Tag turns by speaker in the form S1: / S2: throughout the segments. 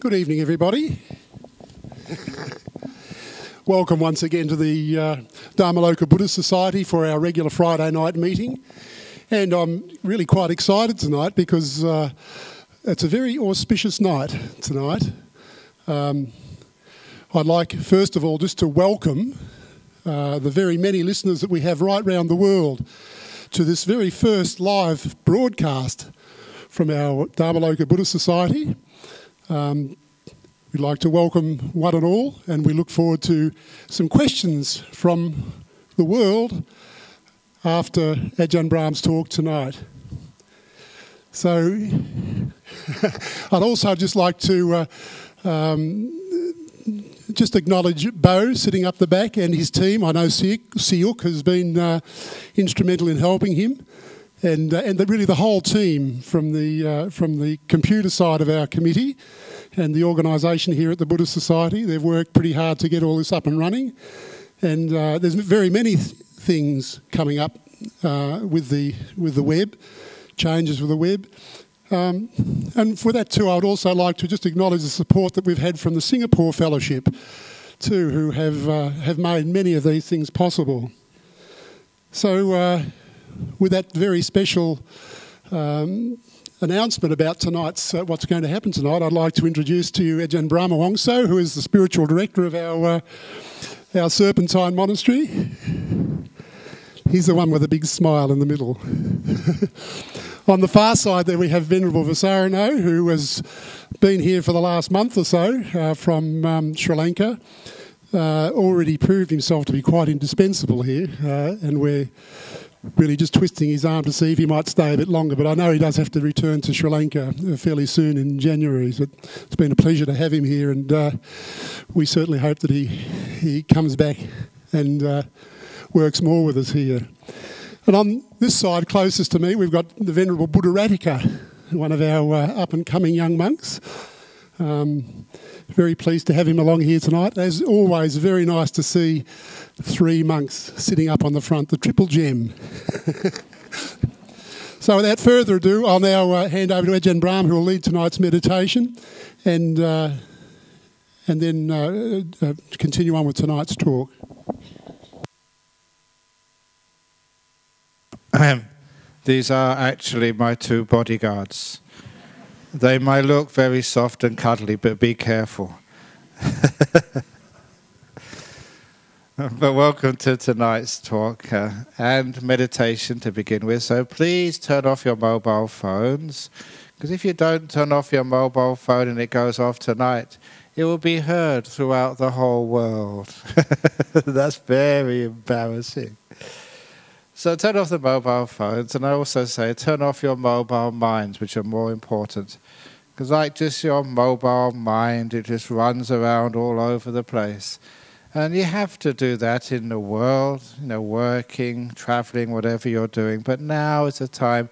S1: Good evening, everybody. Welcome once again to the Dharmaloka Buddhist Society for our regular Friday night meeting. And I'm really quite excited tonight because it's a very auspicious night tonight. I'd like, first of all, just to welcome the very many listeners that we have right round the world to this very first live broadcast from our Dharmaloka Buddhist Society. We'd like to welcome one and all, and we look forward to some questions from the world after Ajahn Brahm's talk tonight. So I'd also just like to just acknowledge Bo sitting up the back and his team. I know Siuk has been instrumental in helping him, and really the whole team from the computer side of our committee and the organisation here at the Buddhist Society. They've worked pretty hard to get all this up and running, and there's very many things coming up with the web, changes with the web. And for that too, I would also like to just acknowledge the support that we've had from the Singapore Fellowship too, who have made many of these things possible. So with that very special announcement about tonight's what's going to happen tonight, I'd like to introduce to you Ajahn Brahm, who is the spiritual director of our Serpentine Monastery. He's the one with a big smile in the middle. On the far side there we have Venerable Vasarano, who has been here for the last month or so from Sri Lanka. Already proved himself to be quite indispensable here, and we're really just twisting his arm to see if he might stay a bit longer, but I know he does have to return to Sri Lanka fairly soon in January. So it's been a pleasure to have him here, and we certainly hope that he comes back and works more with us here. And on this side, closest to me, we've got the Venerable Buddharatika, one of our up-and-coming young monks. Very pleased to have him along here tonight. As always, very nice to see three monks sitting up on the front, the triple gem. So without further ado, I'll now hand over to Ajahn Brahm, who will lead tonight's meditation, and then continue on with tonight's talk.
S2: These are actually my two bodyguards. They might look very soft and cuddly, but be careful. But welcome to tonight's talk and meditation to begin with. So please turn off your mobile phones, because if you don't turn off your mobile phone and it goes off tonight, it will be heard throughout the whole world. That's very embarrassing. So turn off the mobile phones, and I also say turn off your mobile minds, which are more important. Because like just your mobile mind, it just runs around all over the place. And you have to do that in the world, working, travelling, whatever you're doing. But now is the time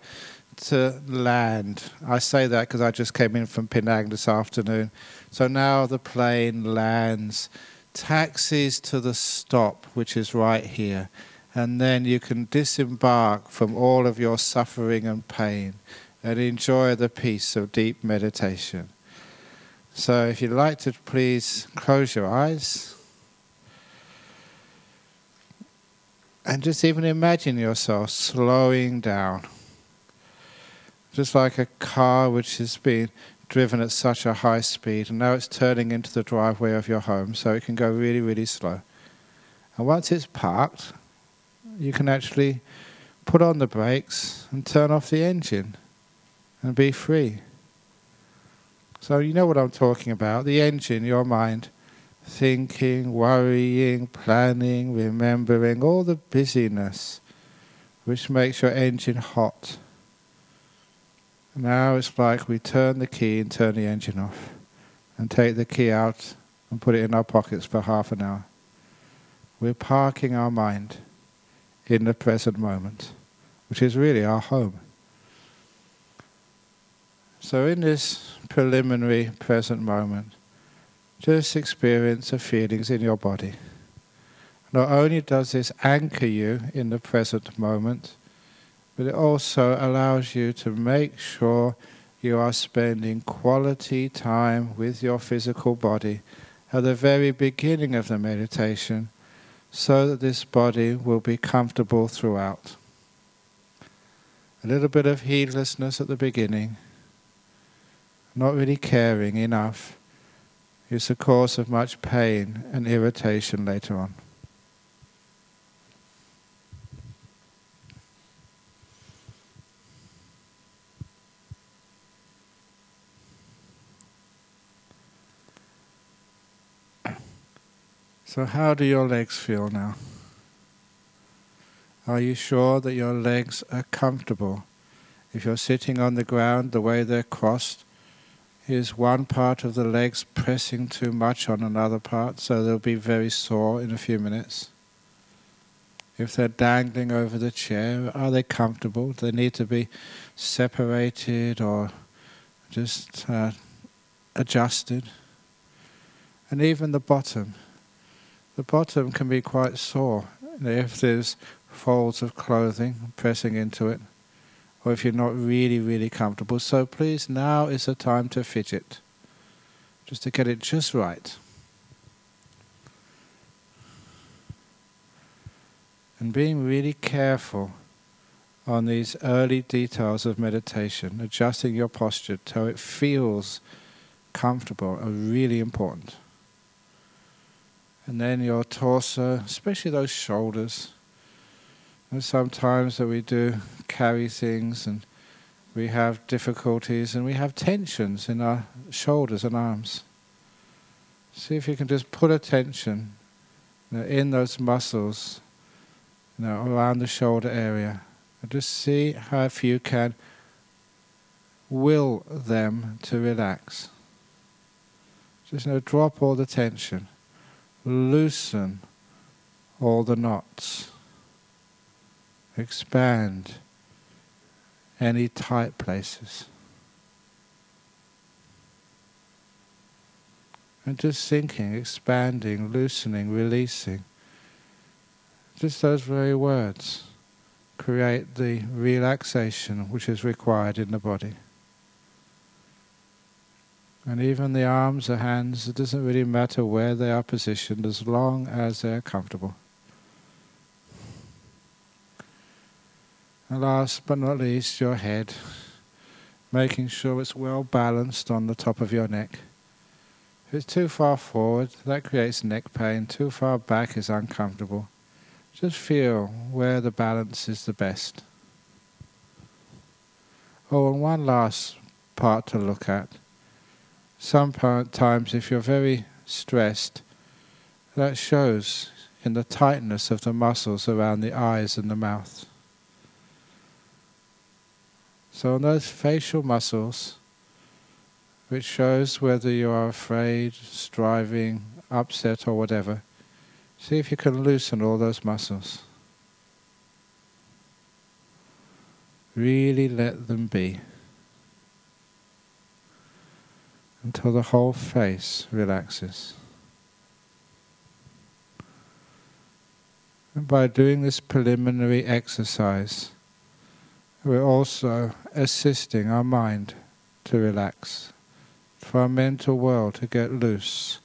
S2: to land. I say that because I just came in from Penang this afternoon. So now the plane lands, taxis to the stop, which is right here. And then you can disembark from all of your suffering and pain and enjoy the peace of deep meditation. So if you'd like to please close your eyes and just even imagine yourself slowing down. Just like a car which has been driven at such a high speed, and now it's turning into the driveway of your home, so it can go really, really slow. And once it's parked, you can actually put on the brakes and turn off the engine and be free. So you know what I'm talking about. The engine, your mind, thinking, worrying, planning, remembering, all the busyness which makes your engine hot. Now it's like we turn the key and turn the engine off and take the key out and put it in our pockets for half an hour. We're parking our mind in the present moment, which is really our home. So in this preliminary present moment, just experience the feelings in your body. Not only does this anchor you in the present moment, but it also allows you to make sure you are spending quality time with your physical body at the very beginning of the meditation, so that this body will be comfortable throughout. A little bit of heedlessness at the beginning, not really caring enough, is the cause of much pain and irritation later on. So how do your legs feel now? Are you sure that your legs are comfortable? If you're sitting on the ground, the way they're crossed, is one part of the legs pressing too much on another part, so they'll be very sore in a few minutes? If they're dangling over the chair, are they comfortable? Do they need to be separated or just adjusted? And even the bottom. The bottom can be quite sore if there's folds of clothing pressing into it, or if you're not really comfortable. So please, now is the time to fidget, just to get it just right. And being really careful on these early details of meditation, adjusting your posture so it feels comfortable, are really important. And then your torso, especially those shoulders. And sometimes that we do carry things and we have difficulties and we have tensions in our shoulders and arms. See if you can just put attention in those muscles around the shoulder area. And just see how if you can will them to relax. Just drop all the tension. Loosen all the knots. Expand any tight places. And just thinking, expanding, loosening, releasing. Just those very words create the relaxation which is required in the body. And even the arms, the hands, it doesn't really matter where they are positioned as long as they're comfortable. And last but not least, your head, making sure it's well balanced on the top of your neck. If it's too far forward, that creates neck pain. Too far back is uncomfortable. Just feel where the balance is the best. Oh, and one last part to look at. Sometimes if you're very stressed, that shows in the tightness of the muscles around the eyes and the mouth. So on those facial muscles, which shows whether you are afraid, striving, upset or whatever, see if you can loosen all those muscles. Really let them be. Until the whole face relaxes. And by doing this preliminary exercise, we're also assisting our mind to relax, for our mental world to get loose,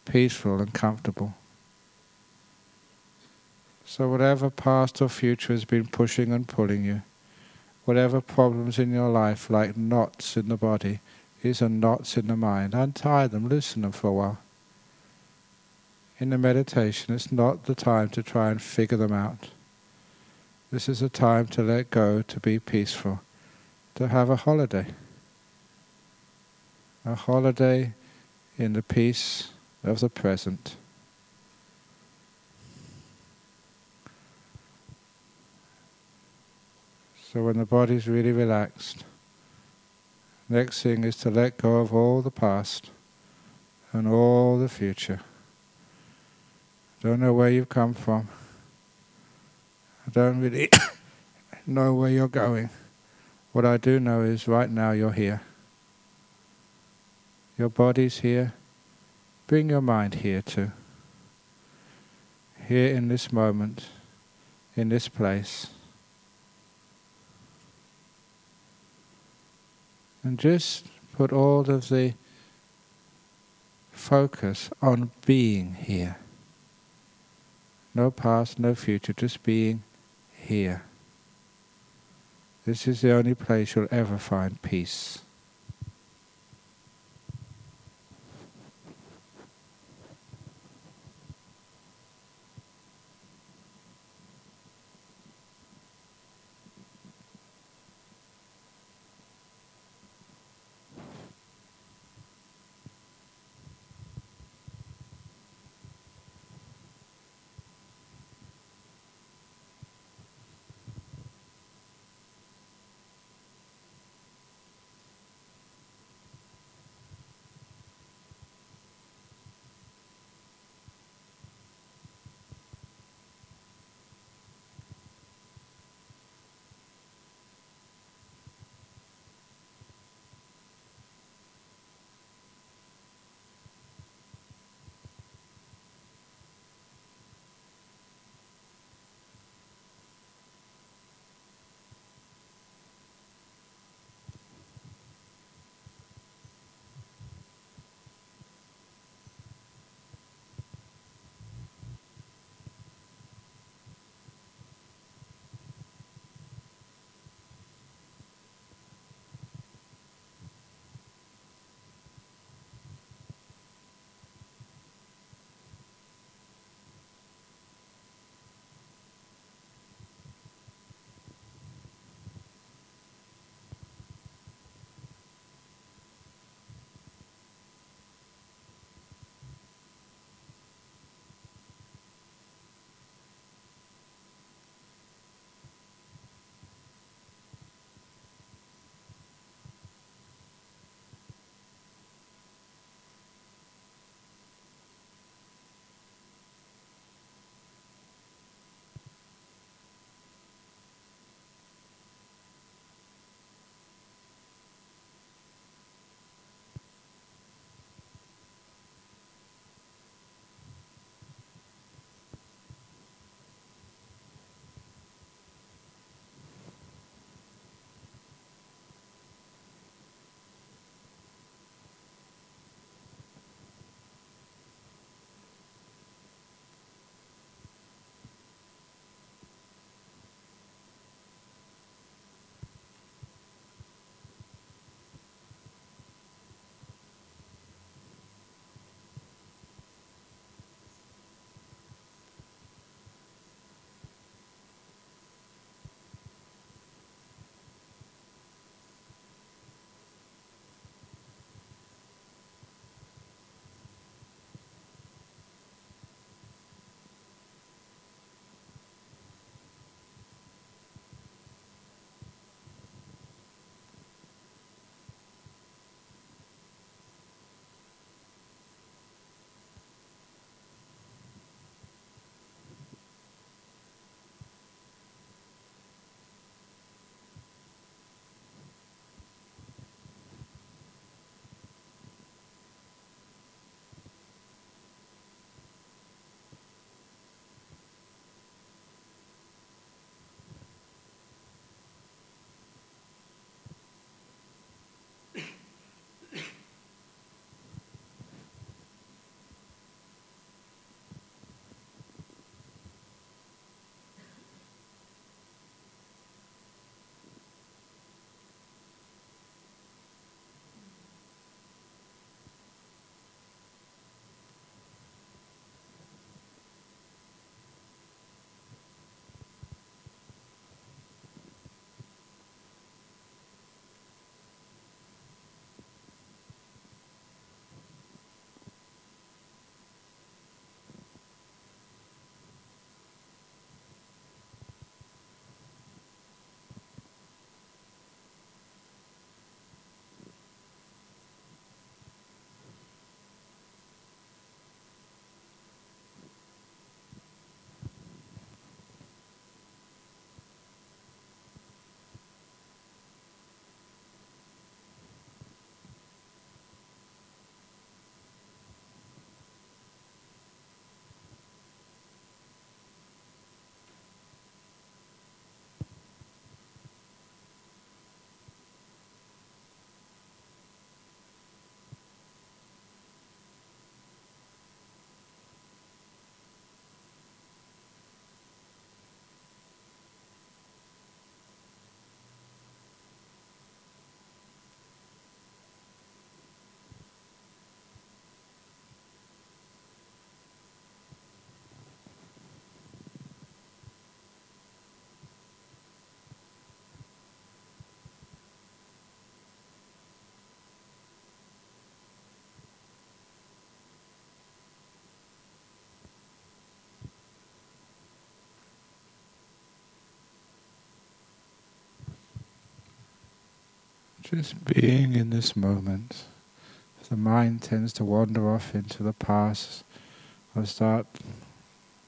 S2: peaceful and comfortable. So whatever past or future has been pushing and pulling you, whatever problems in your life like knots in the body, these are knots in the mind. Untie them, loosen them for a while. In the meditation, it's not the time to try and figure them out. This is a time to let go, to be peaceful, to have a holiday. A holiday in the peace of the present. So when the body's really relaxed, next thing is to let go of all the past and all the future. Don't know where you've come from. I don't really know where you're going. What I do know is right now you're here. Your body's here. Bring your mind here too. Here in this moment, in this place. And just put all of the focus on being here. No past, no future, just being here. This is the only place you'll ever find peace. Just being in this moment. If the mind tends to wander off into the past or start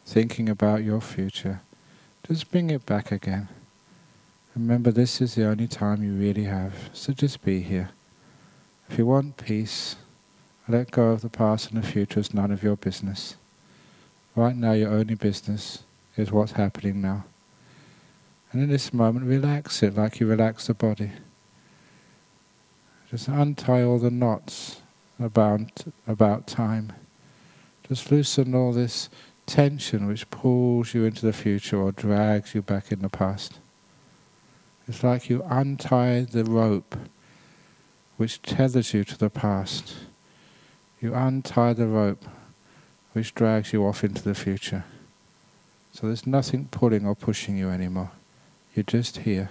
S2: thinking about your future, just bring it back again. Remember, this is the only time you really have, so just be here. If you want peace, let go of the past and the future is none of your business. Right now your only business is what's happening now. And in this moment relax it like you relax the body. Just untie all the knots about time. Just loosen all this tension which pulls you into the future or drags you back in the past. It's like you untie the rope which tethers you to the past. You untie the rope which drags you off into the future. So there's nothing pulling or pushing you anymore. You're just here.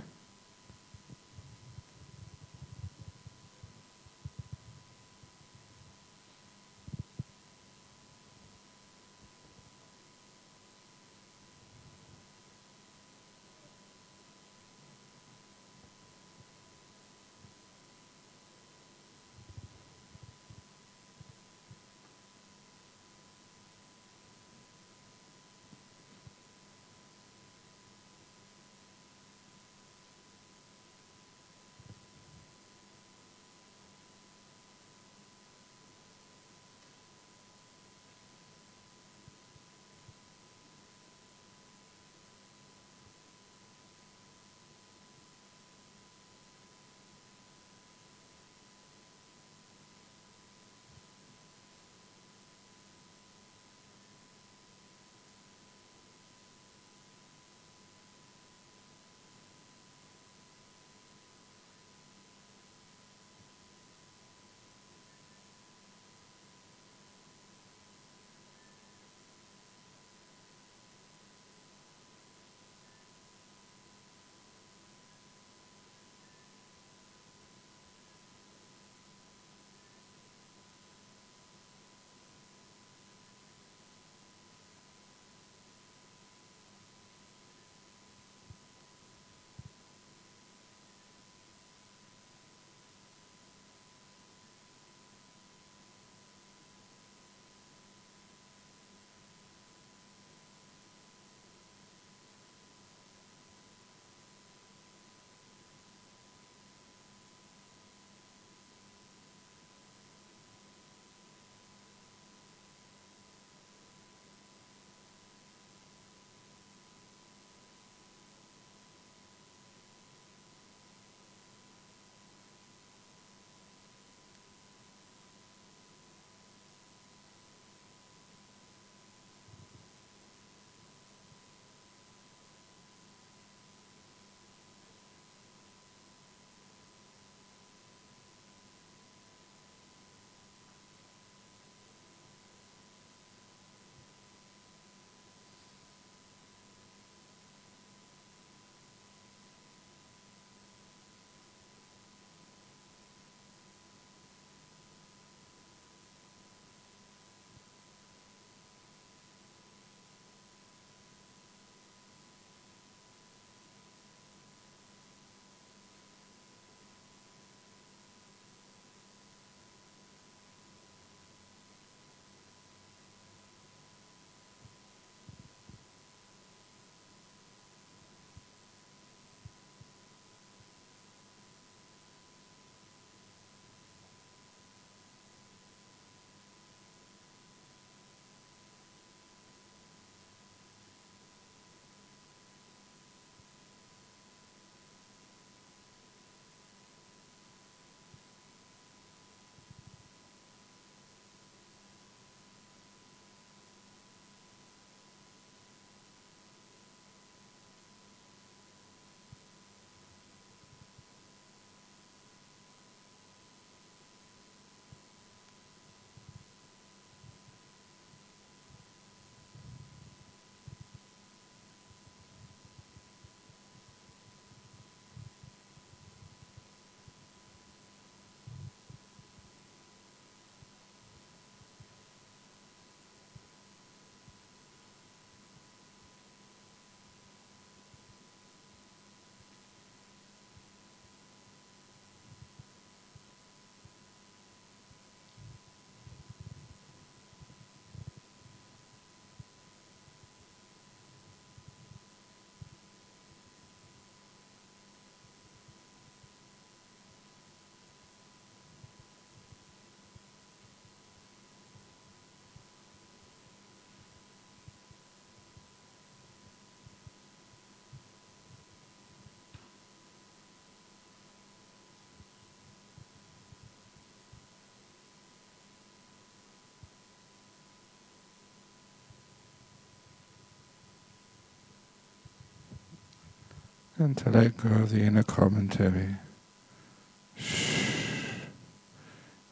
S2: And to let go of the inner commentary.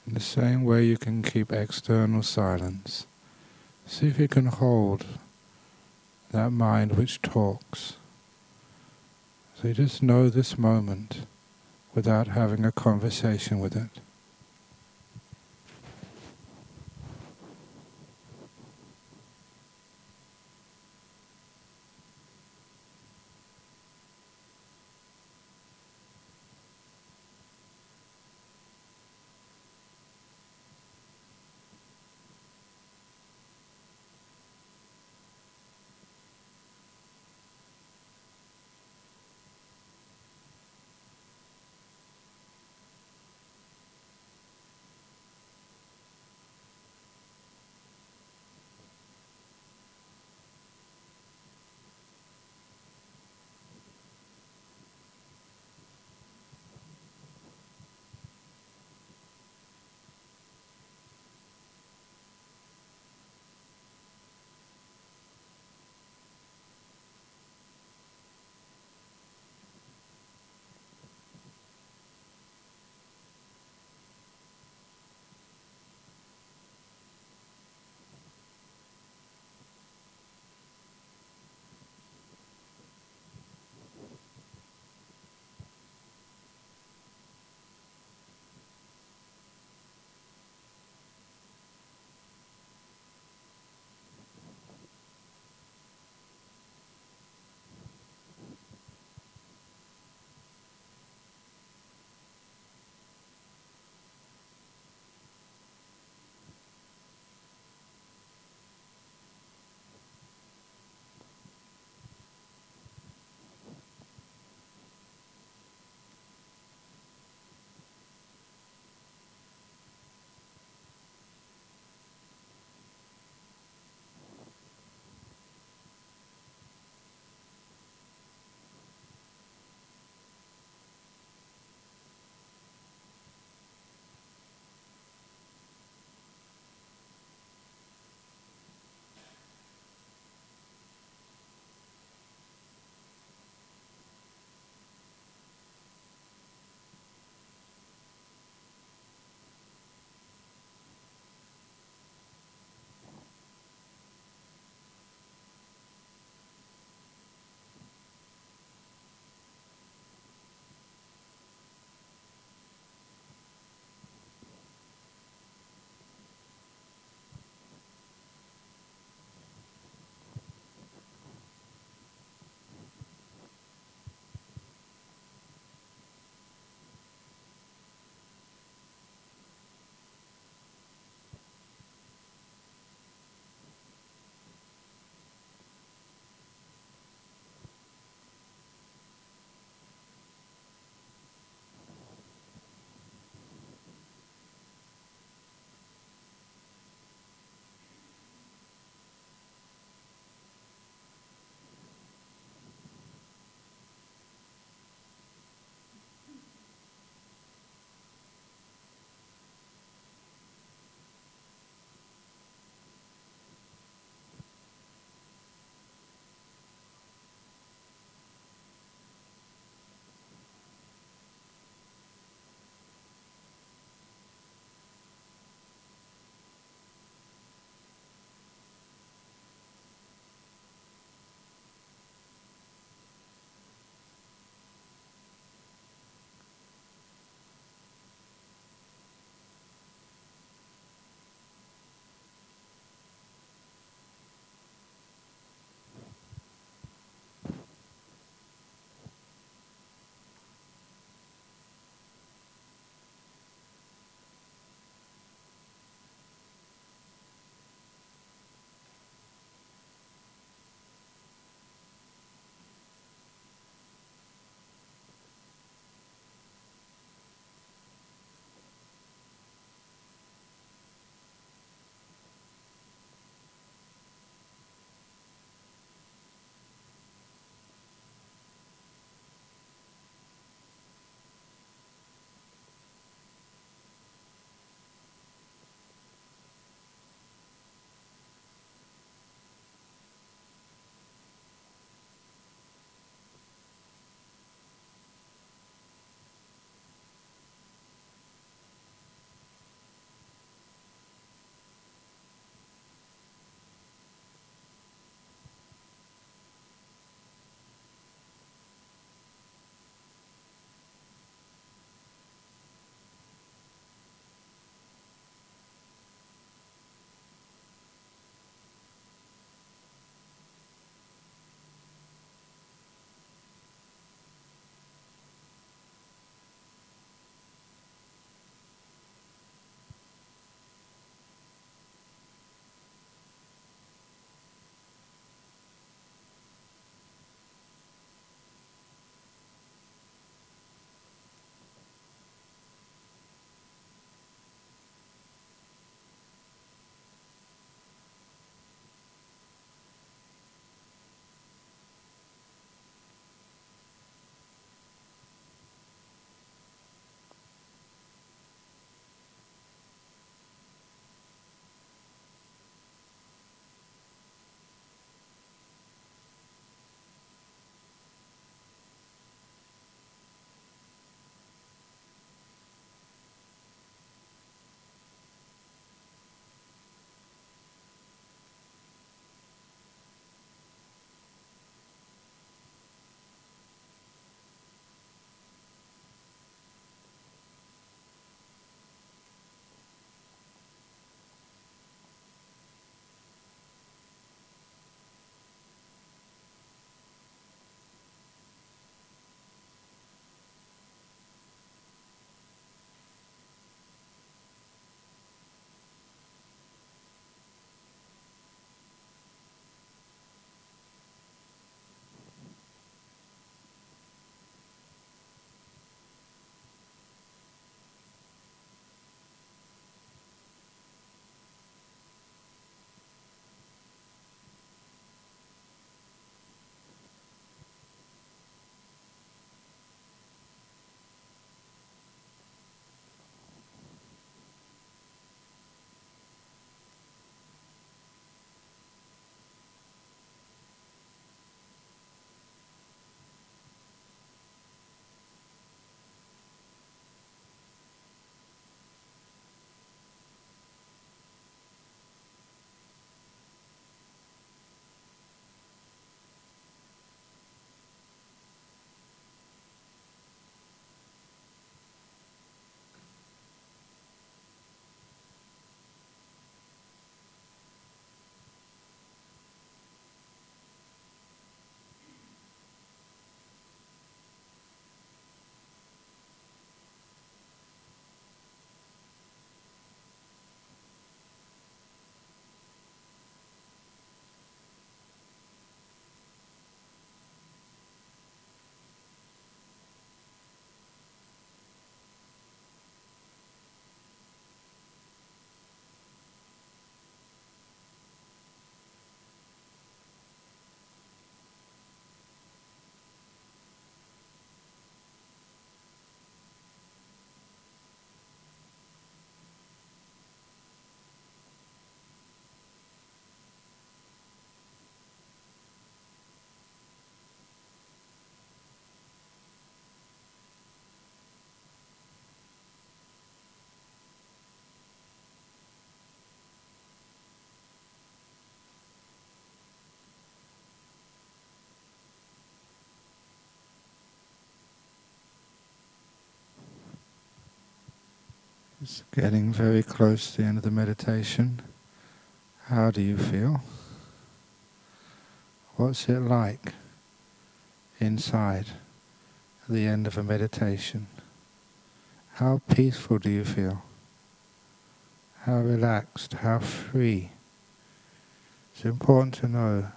S2: In the same way you can keep external silence, see if you can hold that mind which talks. So you just know this moment without having a conversation with it. It's getting very close to the end of the meditation. How do you feel? What's it like inside at the end of a meditation? How peaceful do you feel? How relaxed, how free? It's important to know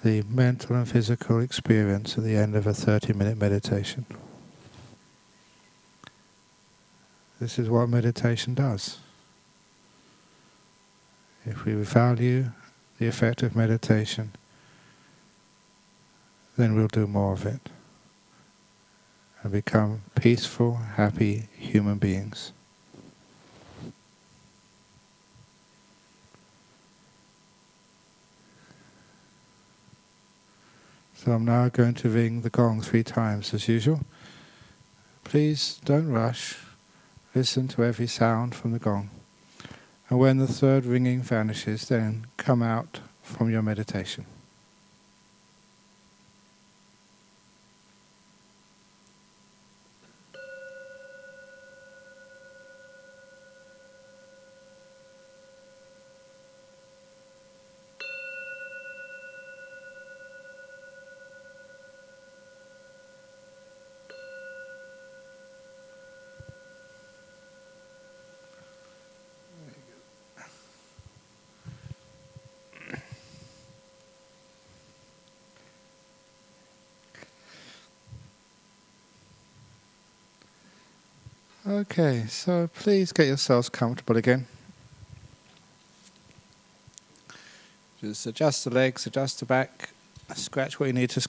S2: the mental and physical experience at the end of a 30-minute meditation. This is what meditation does. If we value the effect of meditation, then we'll do more of it and become peaceful, happy human beings. So I'm now going to ring the gong 3 times as usual. Please don't rush. Listen to every sound from the gong. And when the 3rd ringing vanishes, then come out from your meditation. Okay, so please get yourselves comfortable again. Just adjust the legs, adjust the back, scratch what you need to scratch.